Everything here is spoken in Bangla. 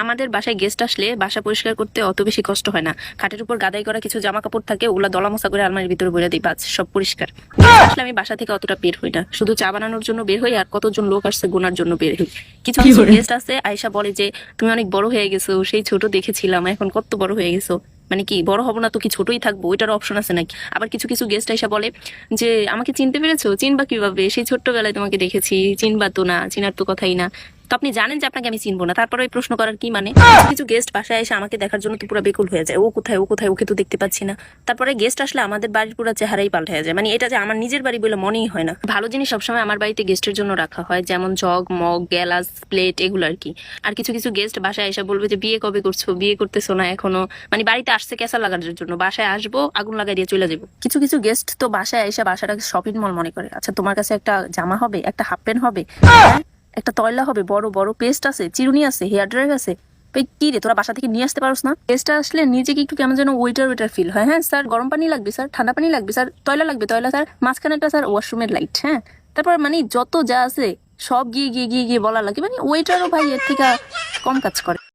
আমাদের বাসায় গেস্ট আসলে বাসা পরিষ্কার করতে অত বেশি কষ্ট হয় না। খাটের উপর গাদাই করা কিছু জামা কাপড় থাকে, ওগুলা দলা মশা করে আলমারির ভিতরে ভরে দিই, বাস সব পরিষ্কার। Guest আসলে আমি বাসা থেকে অতটা বের হই না, শুধু চা বানানোর জন্য বের হই আর কতজন লোক আসছে গোনার জন্য বের হই। কিছু কিছু গেস্ট আছে আয়সা বলে যে তুমি অনেক বড় হয়ে গেছো, সেই ছোট দেখেছিলাম, এখন কত বড় হয়ে গেছো। মানে কি বড় হবো না তো কি ছোটই থাকবো, ওইটার অপশন আছে নাকি? আবার কিছু কিছু গেস্ট আইসা বলে যে আমাকে চিনতে পেরেছো, চিনবা কিভাবে, সেই ছোট্টবেলায় তোমাকে দেখেছি, চিনবা তো না, চিনার তো কথাই না। তো আপনি জানেন যে আপনাকে আমি চিনবো না, তারপরে ওই প্রশ্ন করার কি মানে? কিছু কিছু গেস্ট বাসায় এসে আমাকে দেখার জন্য তো পুরো বেকুল হয়ে যায়, ও কোথায় ও কোথায়, ওকে তো দেখতে পাচ্ছি না। তারপরে গেস্ট আসলে আমাদের বাড়ির পুরো চেহারাই পাল্টে যায়, মানে এটা যে আমার নিজের বাড়ি বলে মনেই হয় না। ভালো জিনিস সবসময় আমার বাড়িতে গেস্টের জন্য রাখা হয়, যেমন জগ মগ গ্যালাস প্লেট এগুলো আর কি। আর কিছু কিছু গেস্ট বাসায় এসে বলবে যে বিয়ে কবে করছো, বিয়ে করতেছো না এখনো, মানে বাড়িতে আসছে ক্যাসা লাগানোর জন্য, বাসায় আসবো আগুন লাগাই দিয়ে চলে যাবো। কিছু কিছু গেস্ট তো বাসায় এসে বাসাটাকে শপিং মল মনে করে। আচ্ছা তোমার কাছে একটা জামা হবে, একটা হাফ প্যান্ট হবে, হ্যাঁ, একটা তয়লা হবে, বড় বড় পেস্ট আছে, চিরুনি আছে, হেয়ার ড্রায়ার আছে, কি রে তোরা বাসা থেকে নিয়ে আসতে পারোস না? গেস্ট আসলে নিজেকে একটু কেমন যেন ওয়েটার ওয়েটার ফিল হয়। হ্যাঁ স্যার গরম পানি লাগবে, স্যার ঠান্ডা পানি লাগবে, স্যার তয়লা লাগবে, তয়লা স্যার মাঝখানে একটা স্যার ওয়াশরুমের লাইট, হ্যাঁ। তারপর মানে যত যা আছে সব গিয়ে গিয়ে গিয়ে গিয়ে বলা লাগে, মানে ওয়েটারও ভাই এর থেকে কম কাজ করে।